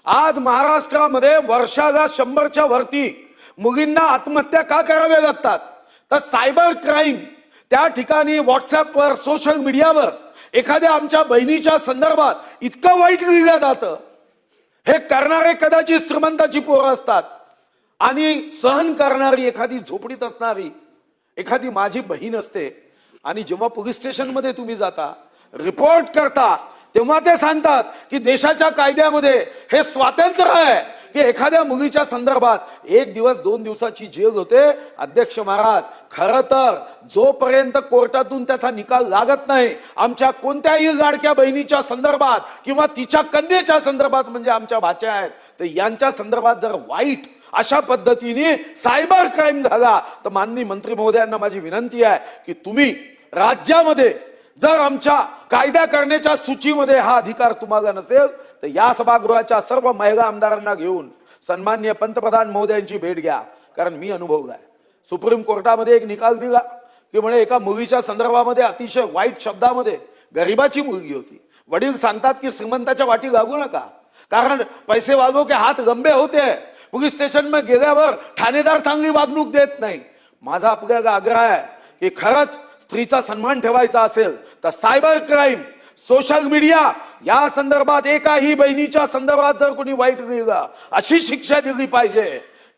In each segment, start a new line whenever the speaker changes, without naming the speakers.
आज महाराष्ट्रामध्ये वर्षाला 100च्या वरती मुलींना आत्महत्या का कराव्या लागतात? तर सायबर क्राईम त्या ठिकाणी व्हॉट्सअपवर सोशल मीडियावर एखाद्या आमच्या बहिणीच्या संदर्भात इतकं वाईट लिहिलं जातं. हे करणारे कदाचित श्रीमंताची पोरं असतात आणि सहन करणारी एखादी झोपडीत असणारी एखादी माझी बहीण असते. आणि जेव्हा पोलीस स्टेशनमध्ये तुम्ही जाता रिपोर्ट करता तेव्हा ते सांगतात की देशाच्या कायद्यामध्ये हे स्वातंत्र्य आहे की एखाद्या मुलीच्या संदर्भात 1 दिवस 2 दिवसाची जेल होते. अध्यक्ष महाराज, खरं तर जोपर्यंत कोर्टातून त्याचा निकाल लागत नाही आमच्या कोणत्याही लाडक्या बहिणीच्या संदर्भात किंवा तिच्या कन्येच्या संदर्भात, म्हणजे आमच्या भाच्या आहेत, तर यांच्या संदर्भात जर वाईट अशा पद्धतीने सायबर क्राईम झाला तर माननीय मंत्री महोदयांना माझी विनंती आहे की तुम्ही राज्यामध्ये जर आमच्या कायदा करण्याच्या सूचीमध्ये हा अधिकार तुम्हाला नसेल तर या सभागृहाच्या सर्व महिला आमदारांना घेऊन सन्माननीय पंतप्रधान महोदयांची भेट घ्या. कारण मी अनुभवलाय. सुप्रीम कोर्टामध्ये एक निकाल दिला की म्हणे एका मुलीच्या संदर्भामध्ये अतिशय वाईट शब्दामध्ये, गरिबाची मुलगी होती, वडील सांगतात की श्रीमंताच्या वाटी लागू नका कारण पैसे वागो के हात लंबे होते. पोलीस स्टेशन में गेल्यावर ठाणेदार चांगली वागणूक देत नाही. माझा आपल्याला आग्रह आहे की खरंच स्त्रीचा सन्मान ठेवायचा असेल तर सायबर क्राईम, सोशल मीडिया या संदर्भात एकाही बहिणीच्या संदर्भात जर कोणी वाईट लिहिलं अशी शिक्षा दिली पाहिजे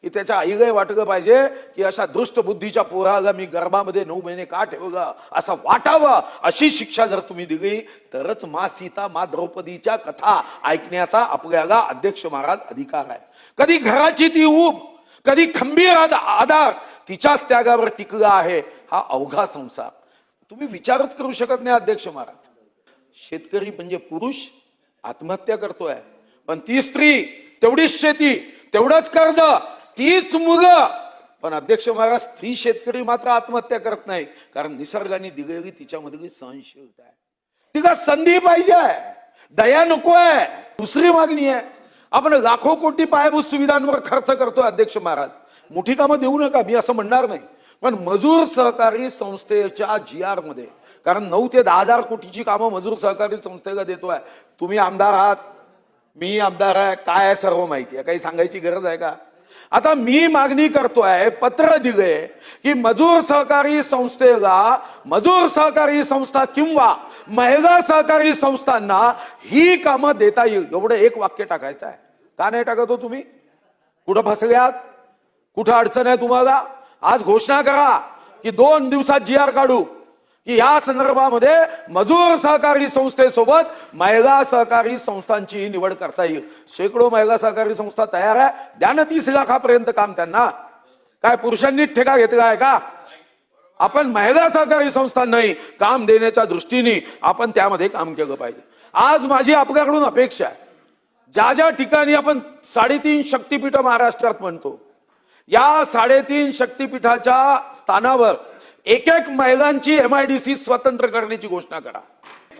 की त्याच्या आईला वाटलं पाहिजे की अशा दुष्ट बुद्धीच्या पोराला मी गर्भामध्ये 9 महिने का ठेवलं असं वाटावं. अशी शिक्षा जर तुम्ही दिली तरच मा सीता मा द्रौपदीच्या कथा ऐकण्याचा आपल्याला अध्यक्ष महाराज अधिकार आहे. कधी घराची ती ऊब, कधी खंबीर आधार तिच्याच त्यागावर टिकला आहे हा अवघा संसार. तुम्ही विचारच करू शकत नाही अध्यक्ष महाराज. शेतकरी म्हणजे पुरुष आत्महत्या करतोय, पण ती स्त्री, तेवढीच शेती, तेवढंच कर्ज, तीच मुलं, पण अध्यक्ष महाराज स्त्री शेतकरी मात्र आत्महत्या करत नाही कारण निसर्गाने दिलेली तिच्यामधली सहनशीलता आहे. तिला संधी पाहिजे, दया नको आहे. दुसरी मागणी आहे, आपण लाखो कोटी पायाभूत सुविधांवर खर्च करतोय अध्यक्ष महाराज. मोठी कामं देऊ नका मी असं म्हणणार नाही, पण मजूर सहकारी संस्थेच्या GR मध्ये, कारण 9 ते 10 हजार कोटीची कामं मजूर सहकारी संस्थेला देतोय. तुम्ही आमदार आहात, मी आमदार आहे, काय आहे सर्व माहिती आहे, काही सांगायची गरज आहे का? आता मी मागणी करतोय, पत्र दिले की मजूर सहकारी संस्थेला, मजूर सहकारी संस्था किंवा महिला सहकारी संस्थांना ही कामं देता येईल एवढं एक वाक्य टाकायचं आहे. का नाही टाकत हो तुम्ही? कुठं फसल्यात? कुठं अडचण आहे तुम्हाला? आज घोषणा करा की 2 दिवसात GR काढू की या संदर्भामध्ये मजूर सहकारी संस्थेसोबत महिला सहकारी संस्थांची निवड करता येईल. शेकडो महिला सहकारी संस्था तयार आहे, द्या ना 30 लाखापर्यंत काम त्यांना. काय पुरुषांनी ठेका घेतला आहे का? आपण महिला सहकारी संस्थांनाही काम देण्याच्या दृष्टीने आपण त्यामध्ये काम केलं पाहिजे. आज माझी आपल्याकडून अपेक्षा आहे, ज्या ज्या ठिकाणी आपण 3.5 शक्तीपीठ महाराष्ट्रात म्हणतो, या 3.5 शक्तीपीठाच्या स्थानावर एक महिलांची MIDC स्वतंत्र करण्याची घोषणा करा,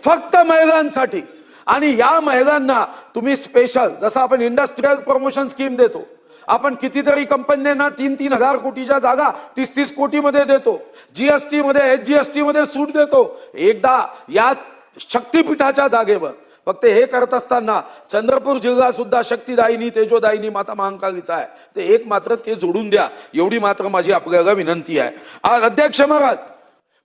फक्त महिलांसाठी. आणि या महिलांना तुम्ही स्पेशल, जसं आपण इंडस्ट्रियल प्रमोशन स्कीम देतो, आपण कितीतरी कंपन्यांना 3-3 हजार कोटीच्या जागा 30-30 कोटीमध्ये देतो, GST मध्ये SGST मध्ये सूट देतो. एकदा या शक्तीपीठाच्या जागेवर फक्त हे करत असताना चंद्रपूर जिल्हा सुद्धा शक्तिदायिनी तेजोदायिनी माता महाकालीचा आहे, ते एक मात्र ते जोडून द्या, एवढी मात्र माझी आपल्याला विनंती आहे. आज अध्यक्ष महाराज,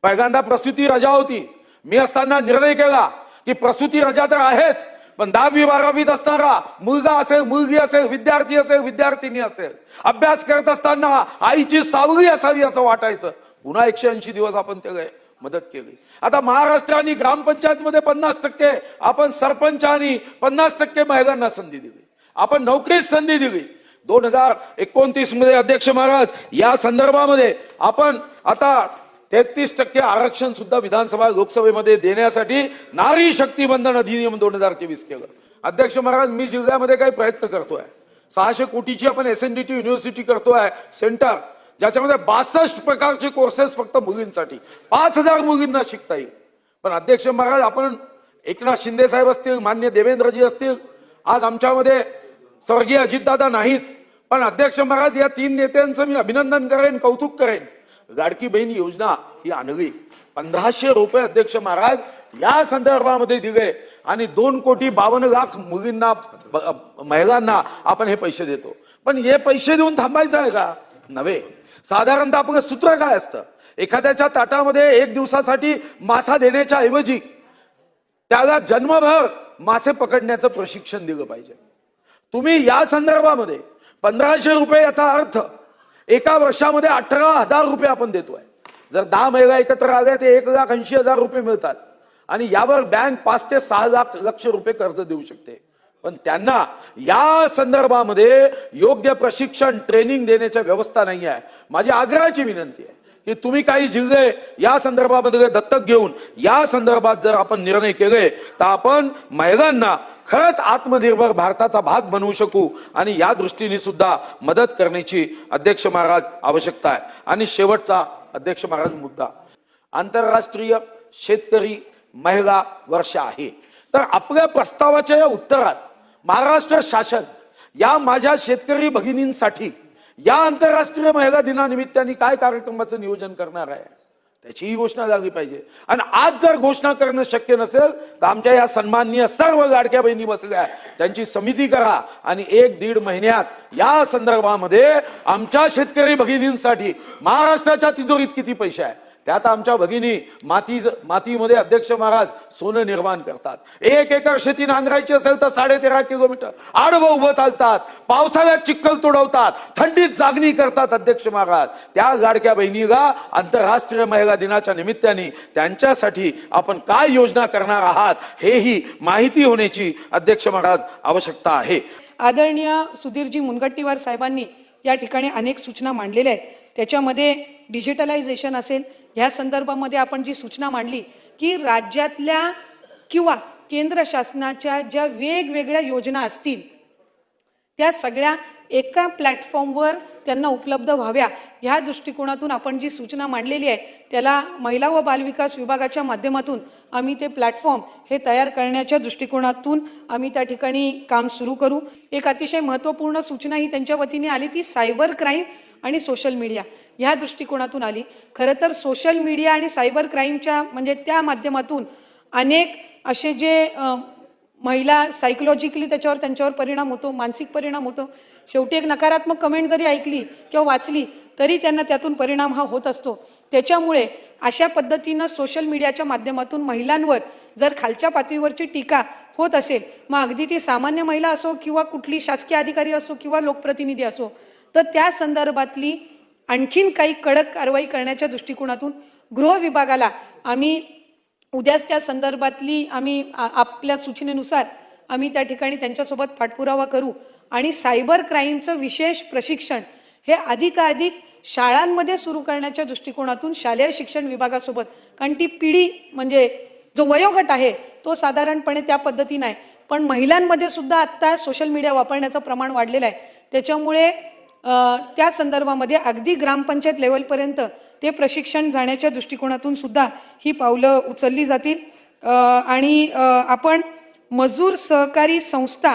पहिल्यांदा प्रसूती रजा होती. मी असताना निर्णय केला की प्रसूती रजा तर आहेच, पण 10वी-12वीत असणारा मुलगा असेल, मुलगी असेल, विद्यार्थी असेल, विद्यार्थिनी असेल, अभ्यास करत असताना आईची सावली असावी असं वाटायचं. पुन्हा 180 दिवस आपण त्याला मदत केली. आता महाराष्ट्राने ग्रामपंचायत मध्ये 50% आपण सरपंच आणि 50% महिलांना संधी दिली, आपण नोकरीत संधी दिली. 2029 मध्ये अध्यक्ष महाराज या संदर्भामध्ये आपण आता 33% आरक्षण सुद्धा विधानसभा लोकसभेमध्ये देण्यासाठी नारी शक्ती बंधन अधिनियम 2023 केलं. अध्यक्ष महाराज, मी जिल्ह्यामध्ये काही प्रयत्न करतोय. 600 कोटीची आपण SNDT युनिव्हर्सिटी करतोय सेंटर, ज्याच्यामध्ये 62 प्रकारचे कोर्सेस फक्त मुलींसाठी, 5000 मुलींना शिकता येईल. पण अध्यक्ष महाराज, आपण एकनाथ शिंदे साहेब असतील, मान्य देवेंद्रजी असतील, आज आमच्यामध्ये स्वर्गीय अजितदादा नाहीत, पण अध्यक्ष महाराज या 3 नेत्यांचं मी अभिनंदन करेन, कौतुक करेन. लाडकी बहीण योजना ही आणली, 1500 रुपये अध्यक्ष महाराज या संदर्भामध्ये दिले आणि 2,52,00,000 मुलींना महिलांना आपण हे पैसे देतो. पण हे पैसे देऊन थांबायचं आहे का? नव्हे. साधारणतः आपलं सूत्र काय असतं? एखाद्याच्या ताटामध्ये एक दिवसासाठी मासा देण्याच्या ऐवजी त्याला जन्मभर मासे पकडण्याचं प्रशिक्षण दिलं पाहिजे. तुम्ही या संदर्भामध्ये 1500 रुपये, याचा अर्थ एका वर्षामध्ये 18,000 रुपये आपण देतोय. जर 10 महिला एकत्र आल्या ते 1,80,000 रुपये मिळतात आणि यावर बँक 5 ते 6 लक्ष रुपये कर्ज देऊ शकते. पण त्यांना या संदर्भामध्ये योग्य प्रशिक्षण ट्रेनिंग देण्याची व्यवस्था नाही आहे. माझी आग्रहाची विनंती आहे की तुम्ही काही जिल्हे या संदर्भामध्ये दत्तक घेऊन या संदर्भात जर आपण निर्णय केले तर आपण महिलांना खरंच आत्मनिर्भर भारताचा भाग बनवू शकू आणि या दृष्टीने सुद्धा मदत करण्याची अध्यक्ष महाराज आवश्यकता आहे. आणि शेवटचा अध्यक्ष महाराज मुद्दा, आंतरराष्ट्रीय शेतकरी महिला वर्ष आहे. तर आपल्या प्रस्तावाच्या या उत्तरात महाराष्ट्र शासन या माझ्या शेतकरी भगिनींसाठी या आंतरराष्ट्रीय महिला दिनानिमित्ताने काय कार्यक्रमाचं नियोजन करणार आहे त्याचीही घोषणा झाली पाहिजे. आणि आज जर घोषणा करणं शक्य नसेल तर आमच्या या सन्माननीय सर्व लाडक्या बहिणी बसल्या त्यांची समिती करा आणि 1-1.5 महिन्यात या संदर्भामध्ये आमच्या शेतकरी भगिनींसाठी महाराष्ट्राच्या तिजोरीत किती पैसे आहे त्यात आमच्या भगिनी मातीमध्ये अध्यक्ष महाराज सोनं निर्माण करतात. 1 एकर शेती नांगरायची असेल तर 13.5 किलोमीटर आडवं उभं चालतात, पावसाळ्यात चिखल तोडवतात, थंडीत जागणी करतात अध्यक्ष महाराज. त्या लाडक्या बहिणीला आंतरराष्ट्रीय महिला दिनाच्या निमित्ताने त्यांच्यासाठी आपण काय योजना करणार आहात हेही माहिती होण्याची अध्यक्ष महाराज आवश्यकता आहे.
आदरणीय सुधीरजी मुनगंटीवार साहेबांनी या ठिकाणी अनेक सूचना मांडलेल्या आहेत. त्याच्यामध्ये डिजिटलायझेशन असेल, या संदर्भामध्ये आपण जी सूचना मांडली की राज्यातल्या किंवा केंद्र शासनाच्या ज्या वेगवेगळ्या योजना असतील त्या सगळ्या एका प्लॅटफॉर्मवर त्यांना उपलब्ध व्हाव्या, ह्या दृष्टिकोनातून आपण जी सूचना मांडलेली आहे त्याला महिला व बालविकास विभागाच्या माध्यमातून आम्ही ते प्लॅटफॉर्म हे तयार करण्याच्या दृष्टिकोनातून आम्ही त्या ठिकाणी काम सुरू करू. एक अतिशय महत्त्वपूर्ण सूचना ही त्यांच्या वतीने आली ती सायबर क्राईम आणि सोशल मीडिया या दृष्टिकोनातून आली. खरं तर सोशल मीडिया आणि सायबर क्राईमच्या म्हणजे त्या माध्यमातून अनेक असे जे महिला सायकोलॉजिकली त्यांच्यावर परिणाम होतो, मानसिक परिणाम होतो. शेवटी एक नकारात्मक कमेंट जरी ऐकली किंवा वाचली तरी त्यांना त्यातून परिणाम हा होत असतो. त्याच्यामुळे अशा पद्धतीनं सोशल मीडियाच्या माध्यमातून महिलांवर जर खालच्या पातळीवरची टीका होत असेल, मग अगदी ती सामान्य महिला असो किंवा कुठली शासकीय अधिकारी असो किंवा लोकप्रतिनिधी असो, तर त्या संदर्भातली आणखीन काही कडक कारवाई करण्याच्या दृष्टिकोनातून गृह विभागाला आम्ही उद्याच त्या संदर्भातली आम्ही आपल्या सूचनेनुसार आम्ही त्या ठिकाणी त्यांच्यासोबत पाठपुरावा करू आणि सायबर क्राईमचं विशेष प्रशिक्षण हे अधिकाधिक शाळांमध्ये सुरू करण्याच्या दृष्टिकोनातून शालेय शिक्षण विभागासोबत, कारण ती पिढी म्हणजे जो वयोगट आहे तो साधारणपणे त्या पद्धतीने आहे, पण महिलांमध्ये सुद्धा आता सोशल मीडिया वापरण्याचं प्रमाण वाढलेलं आहे. त्याच्यामुळे त्या संदर्भामध्ये अगदी ग्रामपंचायत लेवलपर्यंत ते प्रशिक्षण जाण्याच्या दृष्टिकोनातून सुद्धा ही पावलं उचलली जातील. आणि आपण मजूर सहकारी संस्था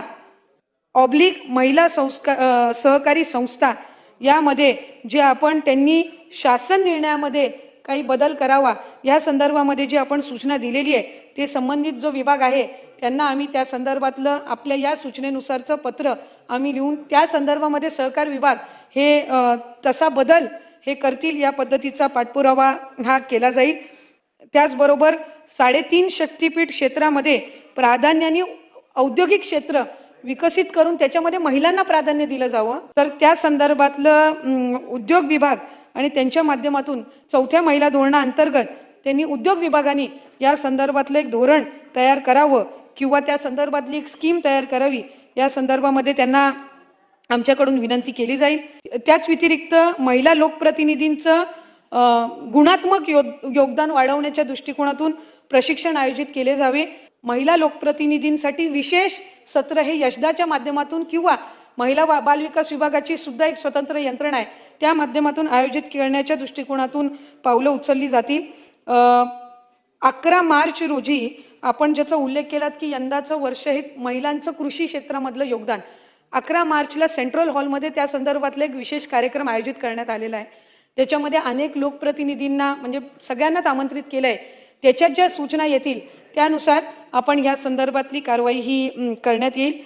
महिला सहकारी संस्था यामध्ये जे आपण त्यांनी शासन निर्णयामध्ये काही बदल करावा या संदर्भामध्ये जी आपण सूचना दिलेली आहे ते संबंधित जो विभाग आहे त्यांना आम्ही त्या संदर्भातलं आपल्या या सूचनेनुसारचं पत्र आम्ही लिहून त्या संदर्भामध्ये सहकार विभाग हे तसा बदल हे करतील या पद्धतीचा पाठपुरावा हा केला जाईल. त्याचबरोबर 3.5 शक्तीपीठ क्षेत्रामध्ये प्राधान्याने औद्योगिक क्षेत्र विकसित करून त्याच्यामध्ये महिलांना प्राधान्य दिलं जावं, तर त्या संदर्भातलं उद्योग विभाग आणि त्यांच्या माध्यमातून 4थ्या महिला धोरणाअंतर्गत त्यांनी उद्योग विभागाने या संदर्भातलं एक धोरण तयार करावं किंवा त्या संदर्भातली एक स्कीम तयार करावी या संदर्भामध्ये त्यांना आमच्याकडून विनंती केली जाईल. त्याच व्यतिरिक्त महिला लोकप्रतिनिधींचं गुणात्मक योगदान वाढवण्याच्या दृष्टिकोनातून प्रशिक्षण आयोजित केले जावे. महिला लोकप्रतिनिधींसाठी विशेष सत्र हे यशदाच्या माध्यमातून किंवा महिला बालविकास विभागाची सुद्धा एक स्वतंत्र यंत्रणा आहे त्या माध्यमातून आयोजित करण्याच्या दृष्टिकोनातून पावलं उचलली जातील. 11 मार्च रोजी आपण ज्याचा उल्लेख केलात की यंदाचं वर्ष हे महिलांचं कृषी क्षेत्रामधलं योगदान, 11 मार्चला सेंट्रल हॉलमध्ये त्या संदर्भातला एक विशेष कार्यक्रम आयोजित करण्यात आलेला आहे. त्याच्यामध्ये अनेक लोकप्रतिनिधींना म्हणजे सगळ्यांनाच आमंत्रित केलं आहे. त्याच्यात ज्या सूचना येतील त्यानुसार आपण या संदर्भातली कारवाई ही करण्यात येईल.